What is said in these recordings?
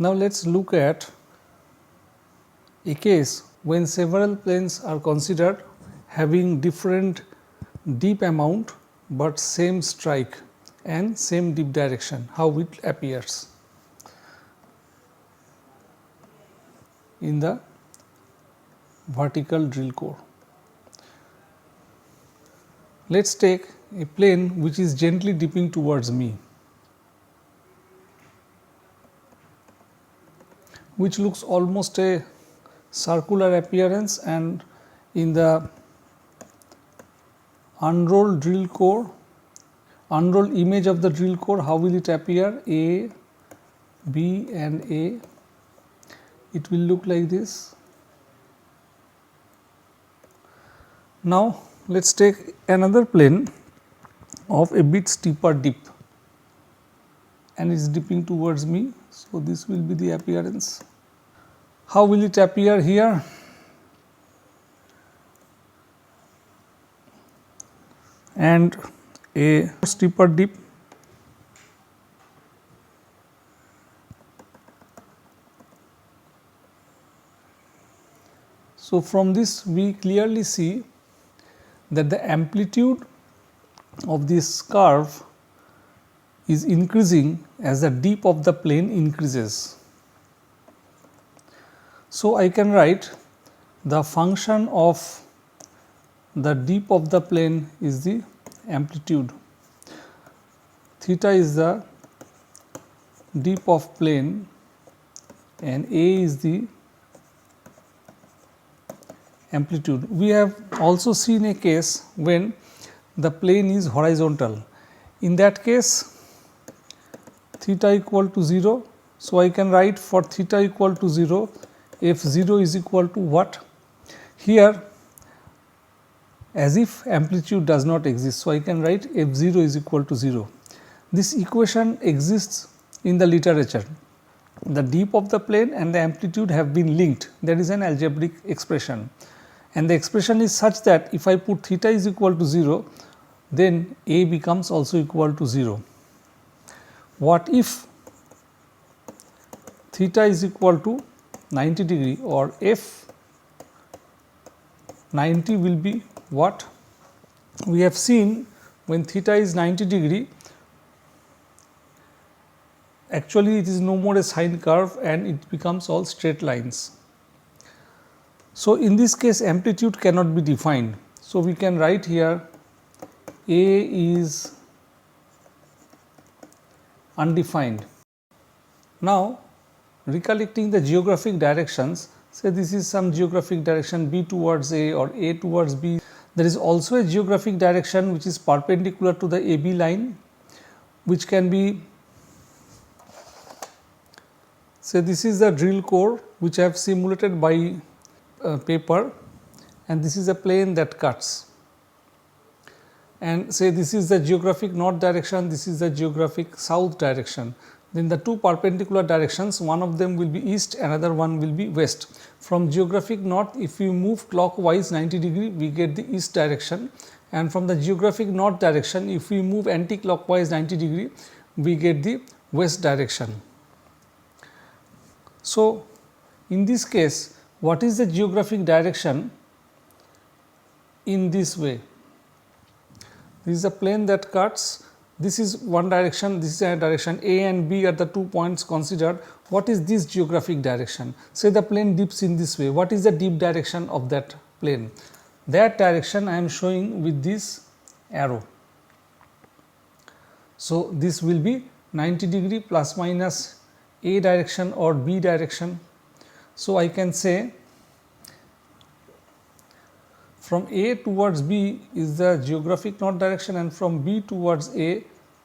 Now let us look at a case when several planes are considered having different dip amount, but same strike and same dip direction, how it appears in the vertical drill core. Let us take a plane which is gently dipping towards me, which looks almost a circular appearance, and in the unrolled drill core, unrolled image of the drill core, how will it appear? A, B and A, it will look like this. Now let us take another plane of a bit steeper dip and it is dipping towards me. So, this will be the appearance. How will it appear here? And a steeper dip. So, from this we clearly see that the amplitude of this curve is increasing as the dip of the plane increases. So, I can write the function of the dip of the plane is the amplitude, theta is the dip of plane and A is the amplitude. We have also seen a case when the plane is horizontal. In that case, theta equal to 0. So, I can write for theta equal to 0, f 0 is equal to what? Here as if amplitude does not exist. So, I can write f 0 is equal to 0. This equation exists in the literature. The dip of the plane and the amplitude have been linked. That is an algebraic expression, and the expression is such that if I put theta is equal to 0, then A becomes also equal to 0. What if theta is equal to 90 degree, or f 90 will be what? We have seen when theta is 90 degree, actually it is no more a sine curve and it becomes all straight lines. So, in this case amplitude cannot be defined. So, we can write here A is undefined. Now, recollecting the geographic directions, say this is some geographic direction B towards A or A towards B. There is also a geographic direction which is perpendicular to the AB line, which can be, say this is the drill core which I have simulated by paper, and this is a plane that cuts, and say this is the geographic north direction, this is the geographic south direction. Then the two perpendicular directions, one of them will be east, another one will be west. From geographic north, if we move clockwise 90 degree, we get the east direction, and from the geographic north direction, if we move anti-clockwise 90 degree, we get the west direction. So, in this case, what is the geographic direction in this way? This is a plane that cuts, this is one direction, this is a direction, A and B are the 2 points considered. What is this geographic direction? Say the plane dips in this way, what is the dip direction of that plane? That direction I am showing with this arrow. So, this will be 90 degree plus minus A direction or B direction. So, I can say from A towards B is the geographic north direction, and from B towards A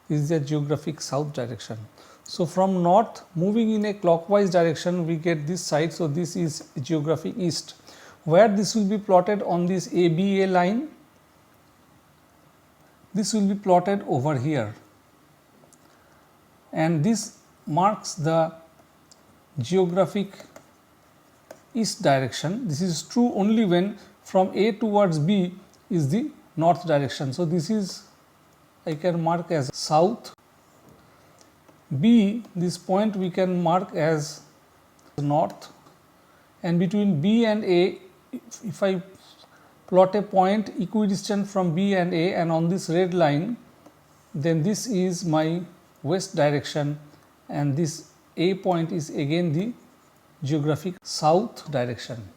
is the geographic south direction. So, from north moving in a clockwise direction, we get this side. So, this is geographic east, where this will be plotted on this ABA line. This will be plotted over here, and this marks the geographic east direction. This is true only when from A towards B is the north direction. So, this is I can mark as south. B, this point we can mark as north, and between B and A, if I plot a point equidistant from B and A and on this red line, then this is my west direction and this A point is again the geographic south direction.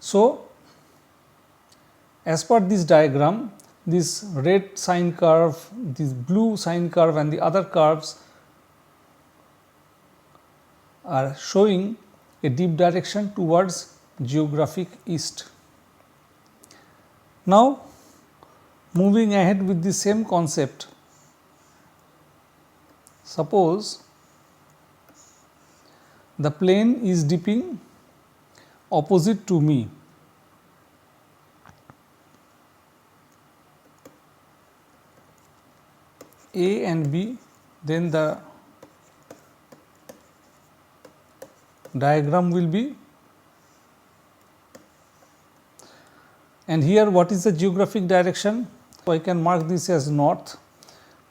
So, as per this diagram, this red sine curve, this blue sine curve and the other curves are showing a deep direction towards geographic east. Now, moving ahead with the same concept, suppose the plane is dipping opposite to me. A and B, then the diagram will be, and here what is the geographic direction? So, I can mark this as north.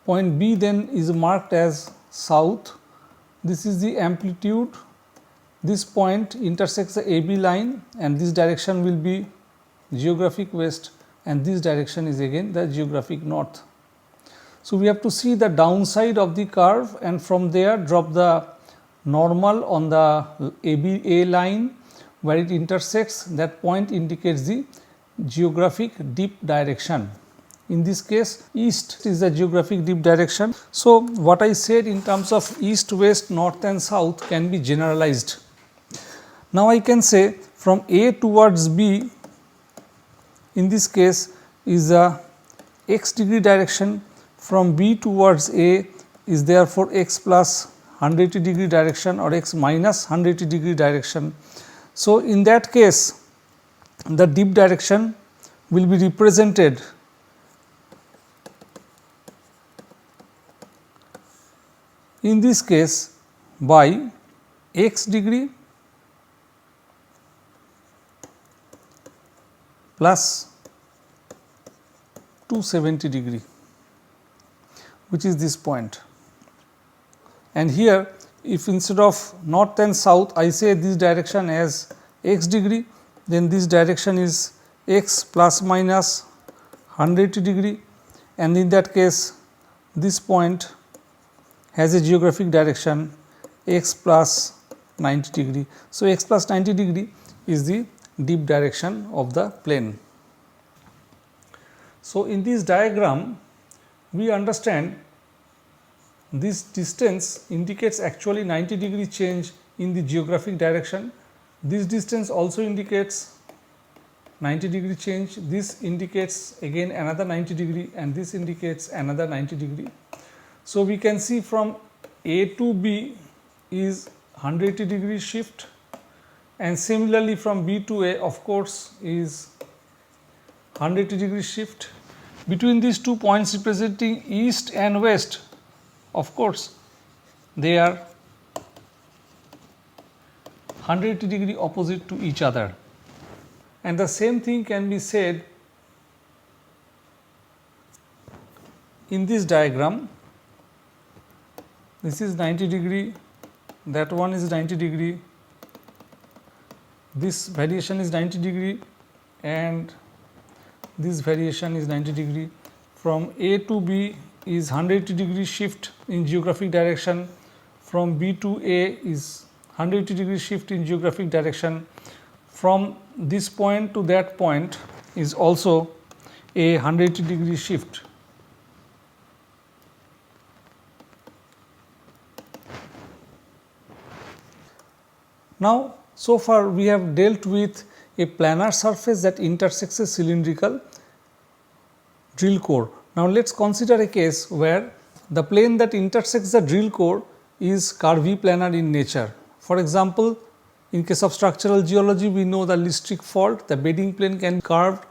Point B then is marked as south. This is the amplitude. This point intersects the AB line and this direction will be geographic west and this direction is again the geographic north. So, we have to see the downside of the curve and from there drop the normal on the ABA line where it intersects. That point indicates the geographic dip direction. In this case, east is the geographic dip direction. So, what I said in terms of east, west, north and south can be generalized. Now, I can say from A towards B, in this case is the x degree direction, from B towards A is therefore x plus 180 degree direction or x minus 180 degree direction. So, in that case the dip direction will be represented in this case by x degree plus 270 degree, which is this point. And here if instead of north and south I say this direction as x degree, then this direction is x plus minus 180 degree, and in that case this point has a geographic direction x plus 90 degree. So, x plus 90 degree is the dip direction of the plane. So, in this diagram we understand this distance indicates actually 90 degree change in the geographic direction. This distance also indicates 90 degree change. This indicates again another 90 degree and this indicates another 90 degree. So, we can see from A to B is 180 degree shift, and similarly from B to A of course is 180 degree shift. Between these 2 points representing east and west, of course they are 180 degree opposite to each other, and the same thing can be said in this diagram. This is 90 degree, that one is 90 degree, this variation is 90 degree and this variation is 90 degree. From A to B is 180 degree shift in geographic direction, from B to A is 180 degree shift in geographic direction, from this point to that point is also a 180 degree shift. Now, so far we have dealt with a planar surface that intersects a cylindrical drill core. Now, let us consider a case where the plane that intersects the drill core is curvy planar in nature. For example, in case of structural geology, we know the Lystric fault, the bedding plane can be curved,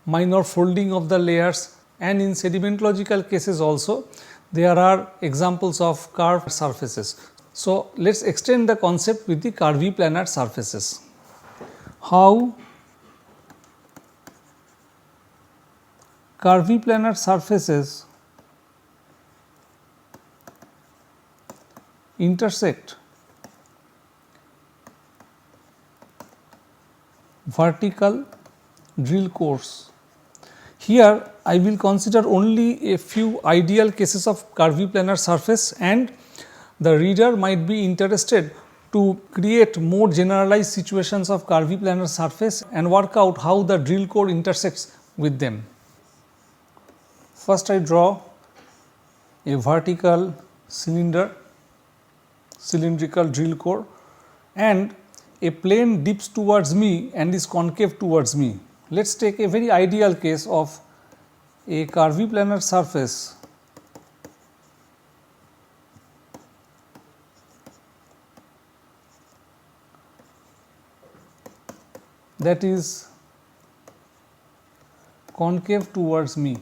minor folding of the layers, and in sedimentological cases also there are examples of curved surfaces. So, let us extend the concept with the curvy planar surfaces. How curvy planar surfaces intersect vertical drill cores. Here I will consider only a few ideal cases of curvy planar surface, and the reader might be interested to create more generalized situations of curvy planar surface and work out how the drill core intersects with them. First I draw a vertical cylindrical drill core, and a plane dips towards me and is concave towards me. Let us take a very ideal case of a curvy planar surface that is concave towards me.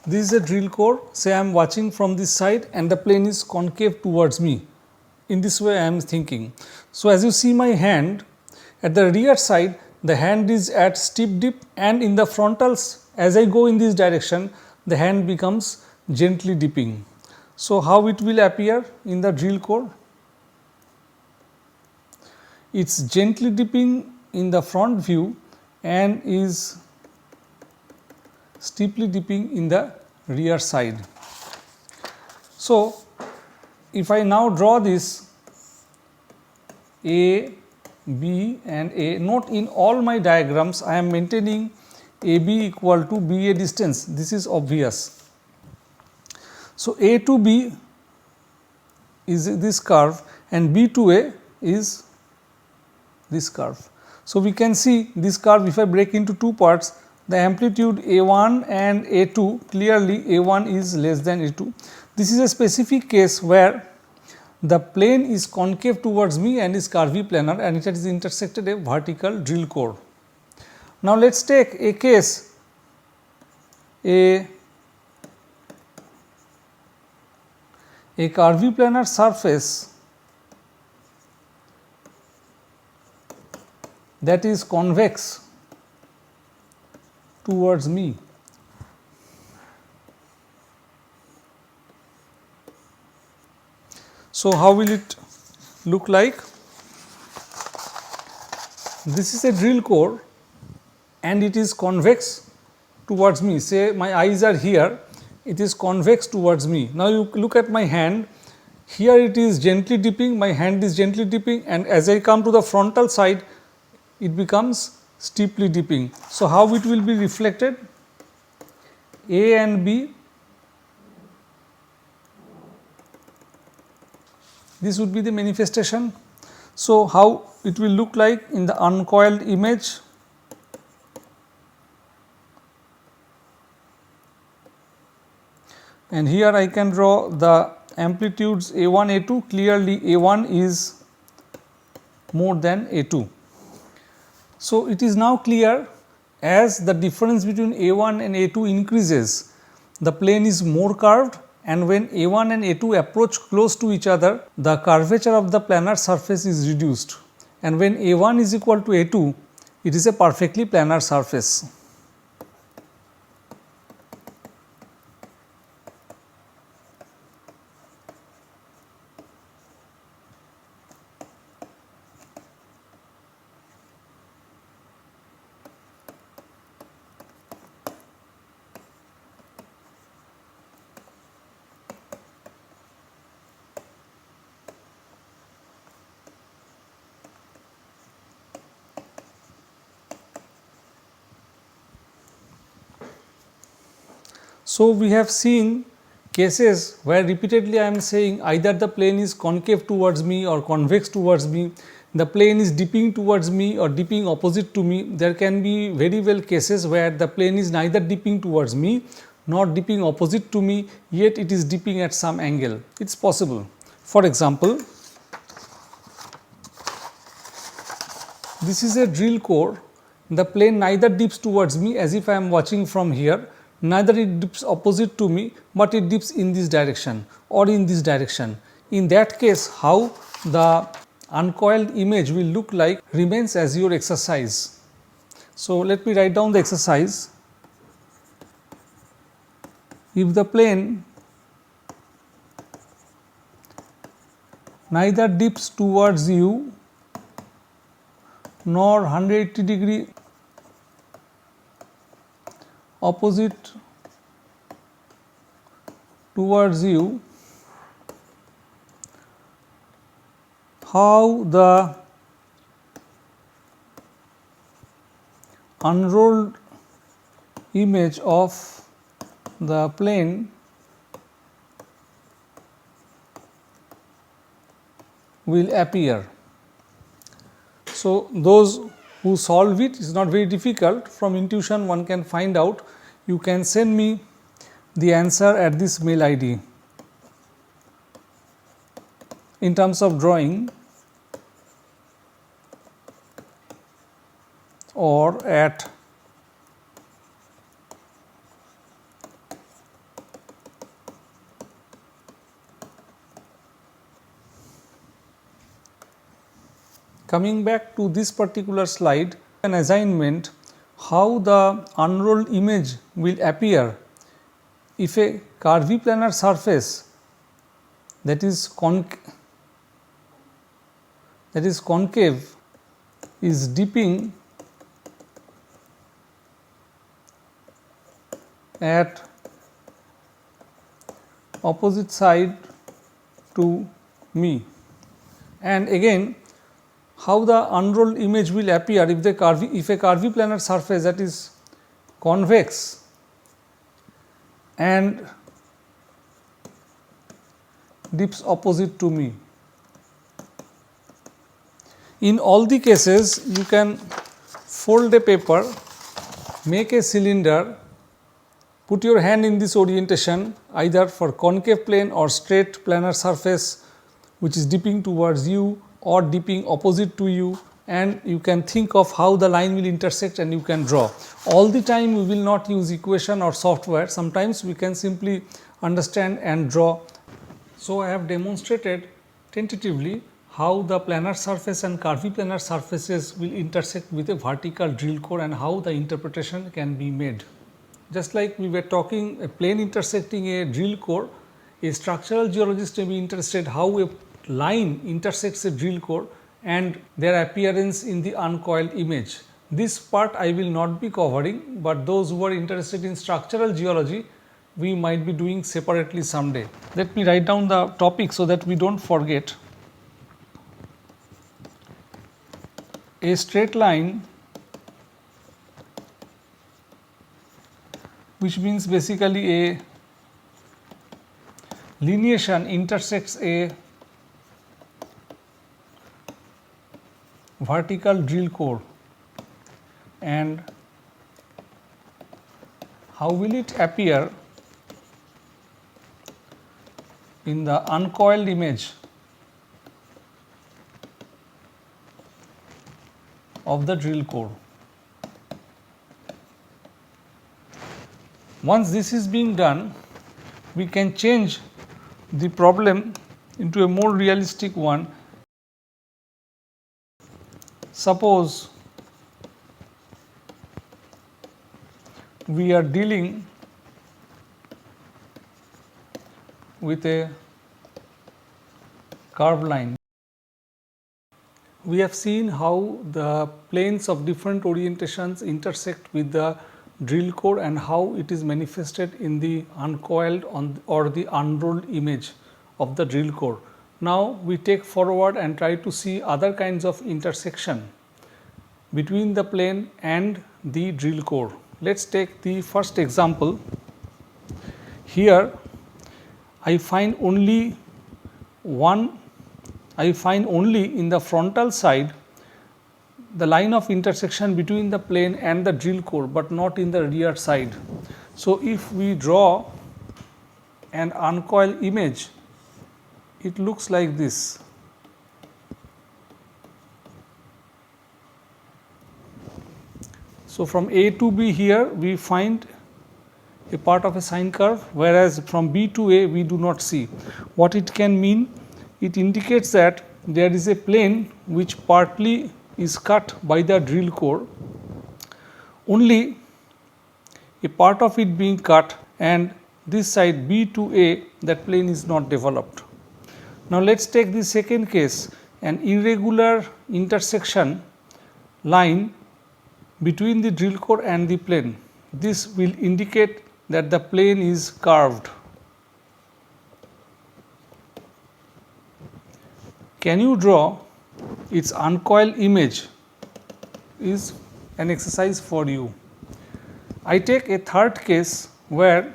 This is a drill core. Say I am watching from this side and the plane is concave towards me. In this way I am thinking. So, as you see my hand, at the rear side the hand is at steep dip, and in the frontals, as I go in this direction, the hand becomes gently dipping. So, how it will appear in the drill core? It is gently dipping in the front view and is steeply dipping in the rear side. So, if I now draw this A, B and A, note in all my diagrams I am maintaining AB equal to BA distance. This is obvious. So, A to B is this curve and B to A is this curve. So, we can see this curve, if I break into two parts, the amplitude A1 and A2, clearly A1 is less than A2. This is a specific case where the plane is concave towards me and is curvy planar, and it has intersected a vertical drill core. Now, let us take a case, a curvy planar surface that is convex towards me. So, how will it look like? This is a drill core and it is convex towards me. Say my eyes are here, it is convex towards me. Now, you look at my hand, here it is gently dipping, my hand is gently dipping, and as I come to the frontal side, it becomes steeply dipping. So, how it will be reflected? A and B, this would be the manifestation. So, how it will look like in the uncoiled image? And here I can draw the amplitudes A1, A2, clearly A1 is more than A2. So, it is now clear, as the difference between A1 and A2 increases, the plane is more curved, and when A1 and A2 approach close to each other, the curvature of the planar surface is reduced, and when A1 is equal to A2, it is a perfectly planar surface. So, we have seen cases where repeatedly I am saying either the plane is concave towards me or convex towards me, the plane is dipping towards me or dipping opposite to me. There can be very well cases where the plane is neither dipping towards me nor dipping opposite to me, yet it is dipping at some angle. It is possible. For example, this is a drill core the plane neither dips towards me as if I am watching from here, neither it dips opposite to me, but it dips in this direction or in this direction. In that case, how the uncoiled image will look like remains as your exercise. So, let me write down the exercise. If the plane neither dips towards you nor 180 degree opposite towards you, how the unrolled image of the plane will appear. So, those who solve it is not very difficult. From intuition one can find out. You can send me the answer at this mail ID. In terms of drawing or at coming back to this particular slide, an assignment how the unrolled image will appear if a curviplanar surface that is concave is dipping at opposite side to me, and again how the unrolled image will appear if a curviplanar surface that is convex and dips opposite to me. In all the cases, you can fold a paper, make a cylinder, put your hand in this orientation either for concave plane or straight planar surface which is dipping towards you or dipping opposite to you, and you can think of how the line will intersect and you can draw. All the time we will not use equation or software, sometimes we can simply understand and draw. So, I have demonstrated tentatively how the planar surface and curviplanar surfaces will intersect with a vertical drill core and how the interpretation can be made. Just like we were talking a plane intersecting a drill core, a structural geologist may be interested how a line intersects a drill core and their appearance in the uncoiled image. This part I will not be covering, but those who are interested in structural geology, we might be doing separately someday. Let me write down the topic so that we do not forget. A straight line, which means basically a lineation, intersects a vertical drill core, and how will it appear in the uncoiled image of the drill core. Once this is being done, we can change the problem into a more realistic one. Suppose we are dealing with a curved line. We have seen how the planes of different orientations intersect with the drill core and how it is manifested in the uncoiled or the unrolled image of the drill core. Now, we take forward and try to see other kinds of intersection between the plane and the drill core. Let us take the first example. Here I find only in the frontal side the line of intersection between the plane and the drill core, but not in the rear side. So, if we draw an uncoiled image, it looks like this. So, from A to B here we find a part of a sine curve, whereas from B to A we do not see. What it can mean? It indicates that there is a plane which partly is cut by the drill core, only a part of it being cut, and this side B to A, that plane is not developed. Now, let us take the second case, an irregular intersection line between the drill core and the plane. This will indicate that the plane is curved. Can you draw its uncoiled image? Is an exercise for you. I take a third case where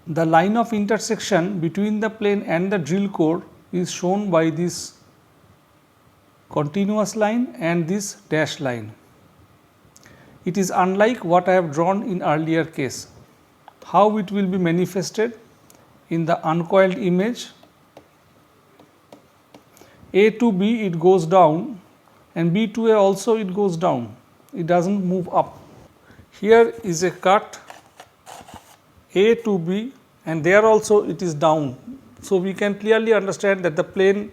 the line of intersection between the plane and the drill core is shown by this continuous line and this dashed line. It is unlike what I have drawn in earlier case. How it will be manifested? In the uncoiled image, A to B it goes down and B to A also it goes down, it does not move up. Here is a cut A to B and there also it is down. So, we can clearly understand that the plane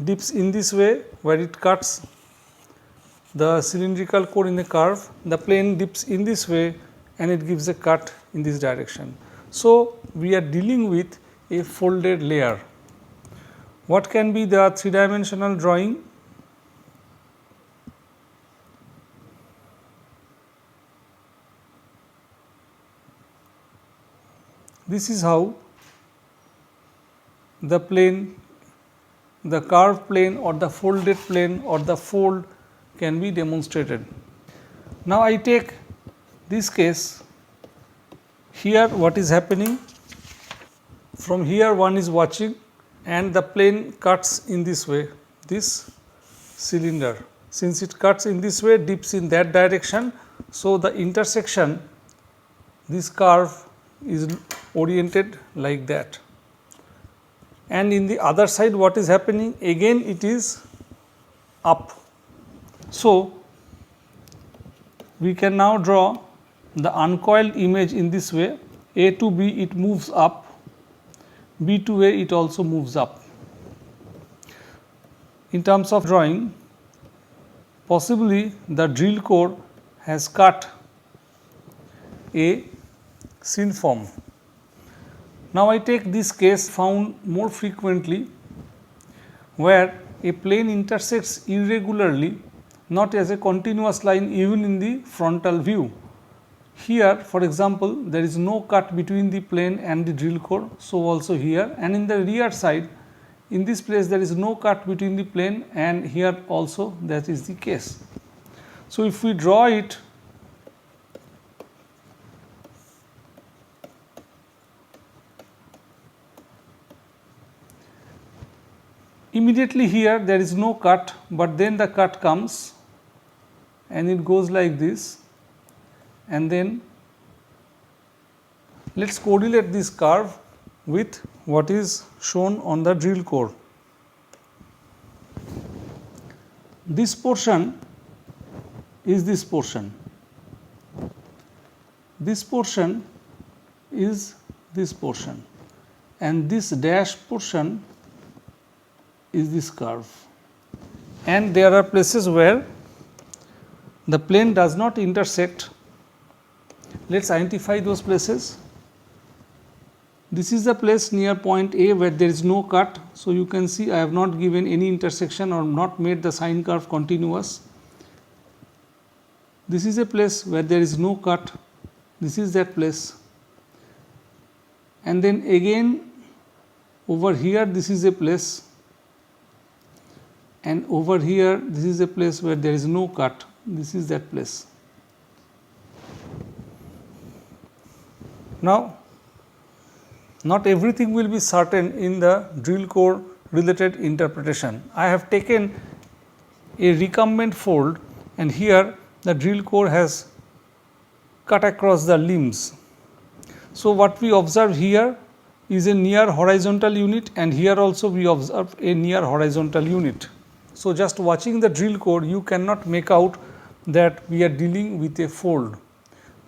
dips in this way where it cuts the cylindrical core in a curve, the plane dips in this way and it gives a cut in this direction. So, we are dealing with a folded layer. What can be the three-dimensional drawing? This is how the plane, the curved plane or the folded plane or the fold can be demonstrated. Now, I take this case. Here what is happening? From here one is watching and the plane cuts in this way, this cylinder. Since it cuts in this way, dips in that direction. So, the intersection, this curve is oriented like that. And in the other side what is happening? Again it is up. So, we can now draw the uncoiled image in this way. A to B it moves up, B to A it also moves up. In terms of drawing, possibly the drill core has cut a synform. Now, I take this case found more frequently where a plane intersects irregularly, not as a continuous line even in the frontal view. Here for example, there is no cut between the plane and the drill core, so also here, and in the rear side in this place there is no cut between the plane and here also that is the case. So, if we draw it, immediately here there is no cut, but then the cut comes and it goes like this, and then let us correlate this curve with what is shown on the drill core. This portion is this portion, this portion is this portion, and this dash portion is this curve, and there are places where the plane does not intersect. Let us identify those places. This is the place near point A where there is no cut. So, you can see I have not given any intersection or not made the sine curve continuous. This is a place where there is no cut, this is that place, and then again over here this is a place, and over here this is a place where there is no cut, this is that place. Now, not everything will be certain in the drill core related interpretation. I have taken a recumbent fold and here the drill core has cut across the limbs. So, what we observe here is a near horizontal unit, and here also we observe a near horizontal unit. So, just watching the drill core you cannot make out that we are dealing with a fold.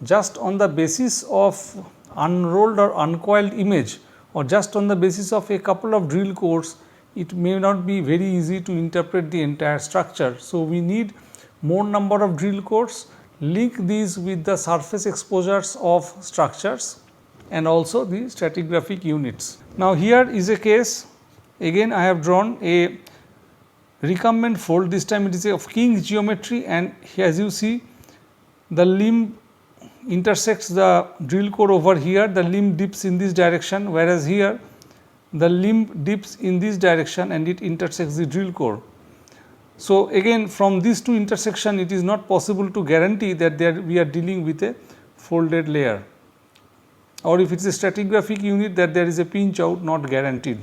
Just on the basis of unrolled or uncoiled image, or just on the basis of a couple of drill cores, it may not be very easy to interpret the entire structure. So, we need more number of drill cores, link these with the surface exposures of structures and also the stratigraphic units. Now, here is a case, again I have drawn a recumbent fold, this time it is of King's geometry, and as you see the limb intersects the drill core over here, the limb dips in this direction, whereas here the limb dips in this direction and it intersects the drill core. So, again from these two intersection it is not possible to guarantee that we are dealing with a folded layer, or if it is a stratigraphic unit that there is a pinch out, not guaranteed.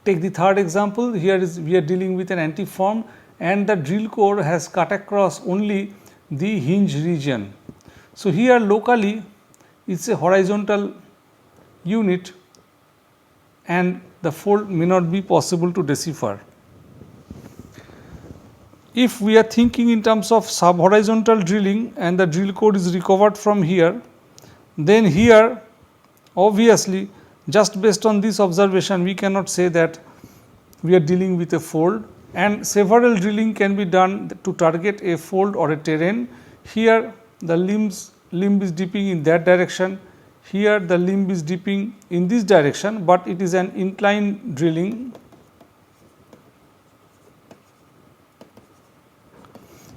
Take the third example, here is we are dealing with an antiform and the drill core has cut across only the hinge region. So, here locally it is a horizontal unit and the fold may not be possible to decipher. If we are thinking in terms of sub-horizontal drilling and the drill core is recovered from here, then here obviously just based on this observation we cannot say that we are dealing with a fold, and several drilling can be done to target a fold or a terrain. Here the limb is dipping in that direction, here the limb is dipping in this direction, but it is an incline drilling,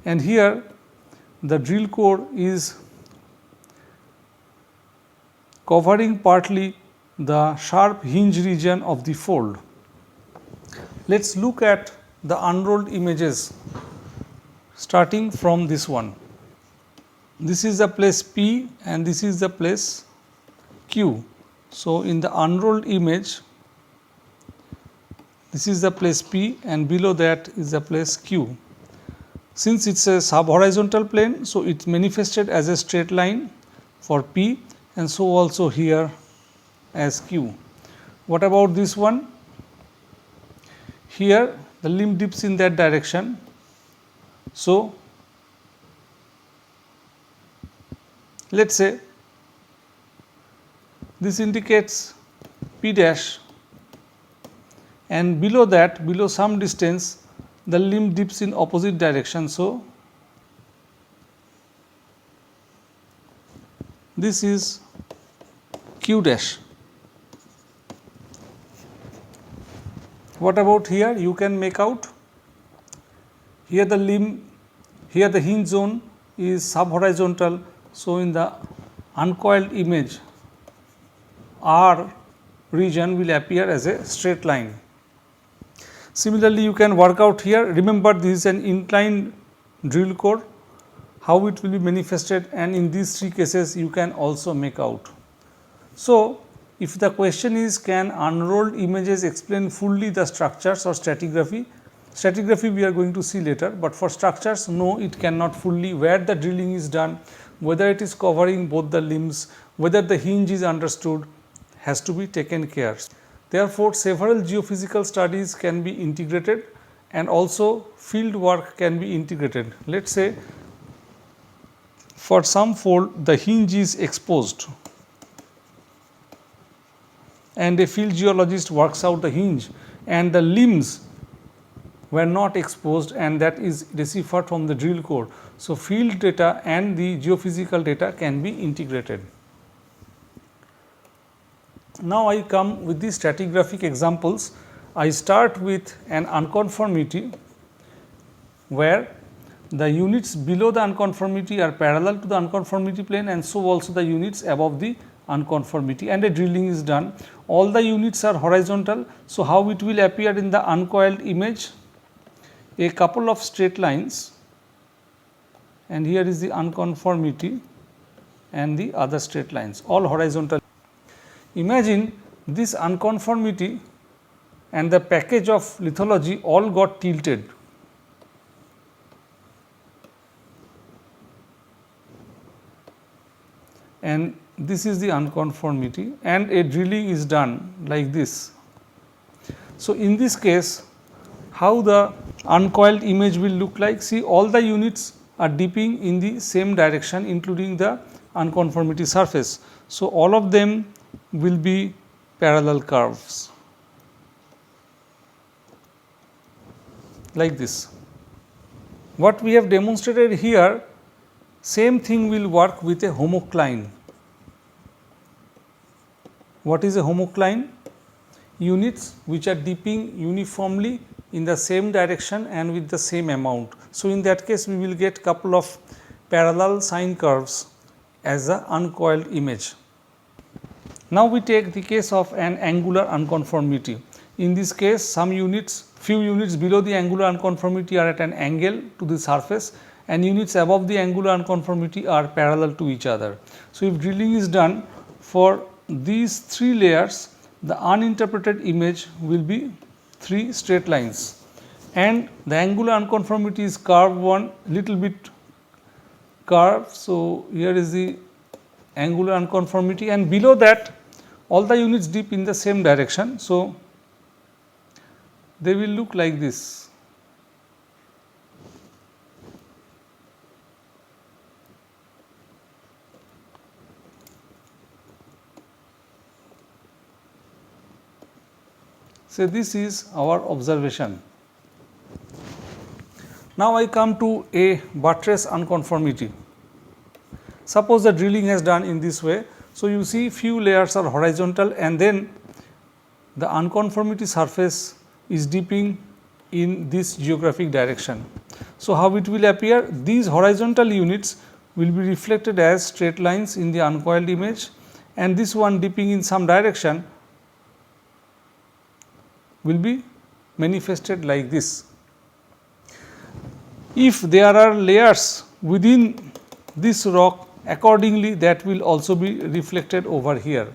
and here the drill core is covering partly the sharp hinge region of the fold. Let us look at the unrolled images starting from this one. This is the place P and this is the place Q. So, in the unrolled image this is the place P and below that is the place Q. Since it is a sub-horizontal plane, so it manifested as a straight line for P and so also here as Q. What about this one? Here the limb dips in that direction. So, let us say this indicates P dash, and below that, below some distance the limb dips in opposite direction. So, this is Q dash. What about here? You can make out here the limb, here the hinge zone is sub-horizontal. So, in the uncoiled image R region will appear as a straight line. Similarly, you can work out here, remember this is an inclined drill core, how it will be manifested, and in these three cases you can also make out. So, if the question is can unrolled images explain fully the structures or stratigraphy? Stratigraphy we are going to see later, but for structures no, it cannot fully, where the drilling is done, whether it is covering both the limbs, whether the hinge is understood, has to be taken care. Therefore, several geophysical studies can be integrated and also field work can be integrated. Let us say for some fold the hinge is exposed and a field geologist works out the hinge and the limbs were not exposed and that is deciphered from the drill core. So, field data and the geophysical data can be integrated. Now, I come with the stratigraphic examples. I start with an unconformity where the units below the unconformity are parallel to the unconformity plane and so also the units above the unconformity, and a drilling is done. All the units are horizontal. So, how it will appear in the uncoiled image? A couple of straight lines, and here is the unconformity and the other straight lines, all horizontal. Imagine this unconformity and the package of lithology all got tilted. And this is the unconformity and a drilling is done like this. So, in this case how the uncoiled image will look like? See, all the units are dipping in the same direction, including the unconformity surface. So, all of them will be parallel curves like this. What we have demonstrated here, same thing will work with a homocline. What is a homocline? Units which are dipping uniformly in the same direction and with the same amount. So, in that case we will get couple of parallel sine curves as the uncoiled image. Now, we take the case of an angular unconformity. In this case, some units, few units below the angular unconformity are at an angle to the surface, and units above the angular unconformity are parallel to each other. So, if drilling is done for these 3 layers, the uninterpreted image will be 3 straight lines, and the angular unconformity is curved one little bit curved. So, here is the angular unconformity, and below that all the units dip in the same direction. So, they will look like this. So, this is our observation. Now, I come to a buttress unconformity. Suppose the drilling has done in this way. So, you see few layers are horizontal, and then the unconformity surface is dipping in this geographic direction. So, how it will appear? These horizontal units will be reflected as straight lines in the uncoiled image, and this one dipping in some direction will be manifested like this. If there are layers within this rock, accordingly that will also be reflected over here.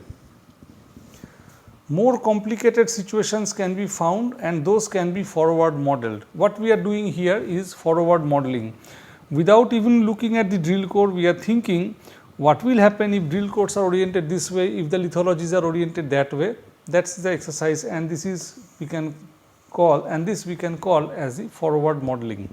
More complicated situations can be found, and those can be forward modeled. What we are doing here is forward modeling. Without even looking at the drill core, we are thinking what will happen if drill cores are oriented this way, if the lithologies are oriented that way. That is the exercise, and this is we can call, and this we can call as the forward modeling.